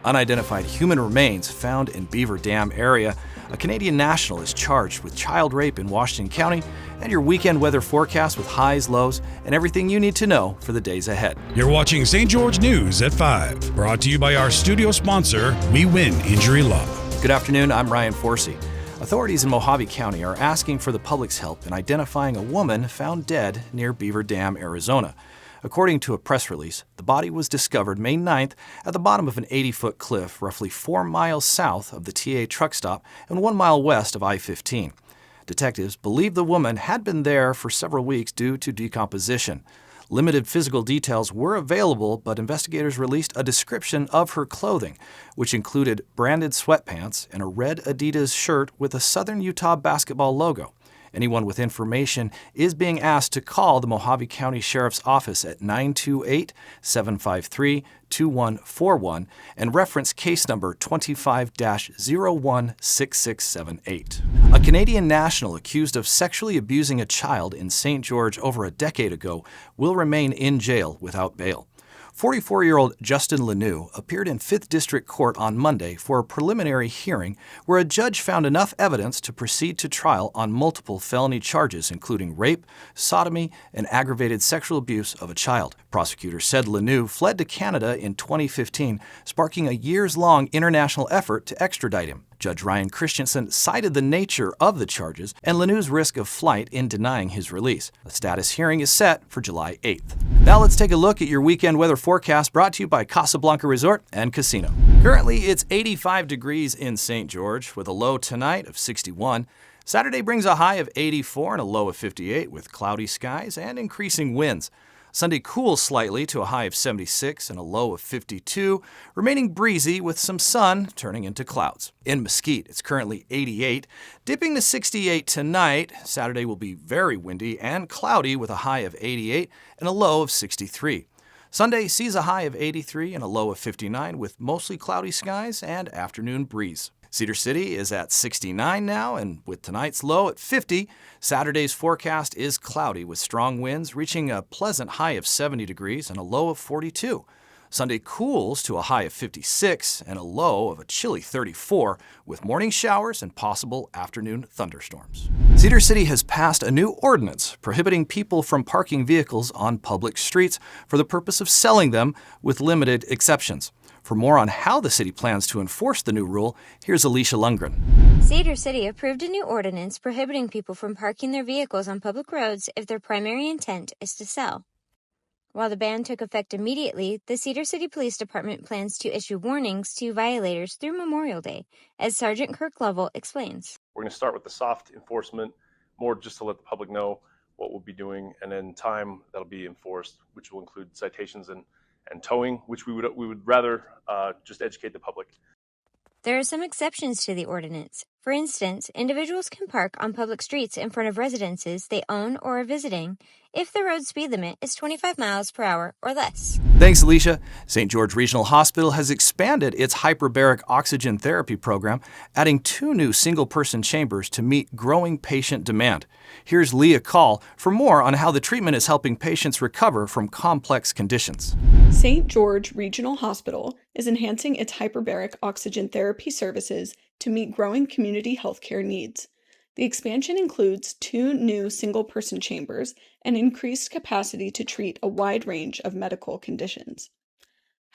Unidentified human remains found in Beaver Dam area. A Canadian national is charged with child rape in Washington County, and your weekend weather forecast with highs, lows, and everything you need to know for the days ahead. You're watching St. George News at 5, brought to you by our studio sponsor, We Win Injury Law. Good afternoon, I'm Ryan Forsey. Authorities in Mojave County are asking for the public's help in identifying a woman found dead near Beaver Dam, Arizona. According to a press release, the body was discovered May 9th at the bottom of an 80-foot cliff roughly 4 miles south of the TA truck stop and 1 mile west of I-15. Detectives believe the woman had been there for several weeks due to decomposition. Limited physical details were available, but investigators released a description of her clothing, which included branded sweatpants and a red Adidas shirt with a Southern Utah basketball logo. Anyone with information is being asked to call the Mojave County Sheriff's Office at 928-753-2141 and reference case number 25-016678. A Canadian national accused of sexually abusing a child in St. George over a decade ago will remain in jail without bail. 44-year-old Justin Lenu appeared in 5th District Court on Monday for a preliminary hearing where a judge found enough evidence to proceed to trial on multiple felony charges, including rape, sodomy, and aggravated sexual abuse of a child. Prosecutors said Lenu fled to Canada in 2015, sparking a years-long international effort to extradite him. Judge Ryan Christensen cited the nature of the charges and Lenu's risk of flight in denying his release. A status hearing is set for July 8th. Now let's take a look at your weekend weather forecast brought to you by Casablanca Resort and Casino. Currently, it's 85 degrees in St. George with a low tonight of 61. Saturday brings a high of 84 and a low of 58 with cloudy skies and increasing winds. Sunday cools slightly to a high of 76 and a low of 52, remaining breezy with some sun turning into clouds. In Mesquite, it's currently 88, dipping to 68 tonight. Saturday will be very windy and cloudy with a high of 88 and a low of 63. Sunday sees a high of 83 and a low of 59 with mostly cloudy skies and afternoon breeze. Cedar City is at 69 now, and with tonight's low at 50, Saturday's forecast is cloudy with strong winds reaching a pleasant high of 70 degrees and a low of 42. Sunday cools to a high of 56 and a low of a chilly 34 with morning showers and possible afternoon thunderstorms. Cedar City has passed a new ordinance prohibiting people from parking vehicles on public streets for the purpose of selling them with limited exceptions. For more on how the city plans to enforce the new rule, here's Alicia Lundgren. Cedar City approved a new ordinance prohibiting people from parking their vehicles on public roads if their primary intent is to sell. While the ban took effect immediately, the Cedar City Police Department plans to issue warnings to violators through Memorial Day, as Sergeant Kirk Lovell explains. We're going to start with the soft enforcement, more just to let the public know what we'll be doing, and then time that'll be enforced, which will include citations and towing, which we would rather just educate the public. There are some exceptions to the ordinance. For instance, individuals can park on public streets in front of residences they own or are visiting if the road speed limit is 25 miles per hour or less. Thanks, Alicia. St. George Regional Hospital has expanded its hyperbaric oxygen therapy program, adding 2 new single-person chambers to meet growing patient demand. Here's Leah Call for more on how the treatment is helping patients recover from complex conditions. St. George Regional Hospital is enhancing its hyperbaric oxygen therapy services to meet growing community healthcare needs. The expansion includes 2 new single-person chambers and increased capacity to treat a wide range of medical conditions.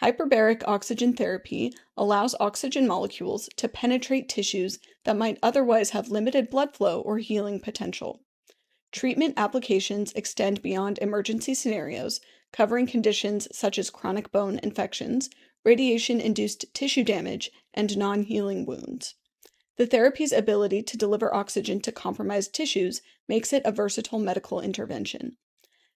Hyperbaric oxygen therapy allows oxygen molecules to penetrate tissues that might otherwise have limited blood flow or healing potential. Treatment applications extend beyond emergency scenarios, covering conditions such as chronic bone infections, radiation-induced tissue damage, and non-healing wounds. The therapy's ability to deliver oxygen to compromised tissues makes it a versatile medical intervention.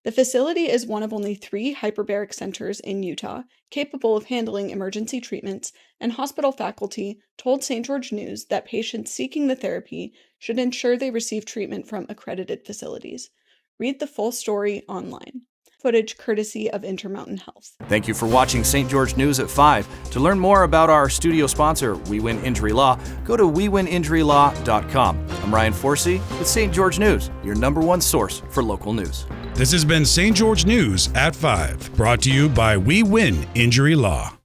The facility is one of only 3 hyperbaric centers in Utah capable of handling emergency treatments, and hospital faculty told St. George News that patients seeking the therapy should ensure they receive treatment from accredited facilities. Read the full story online. Footage courtesy of Intermountain Health. Thank you for watching St. George News at 5. To learn more about our studio sponsor, We Win Injury Law, go to wewininjurylaw.com. I'm Ryan Forsey with St. George News, your #1 source for local news. This has been St. George News at 5, brought to you by We Win Injury Law.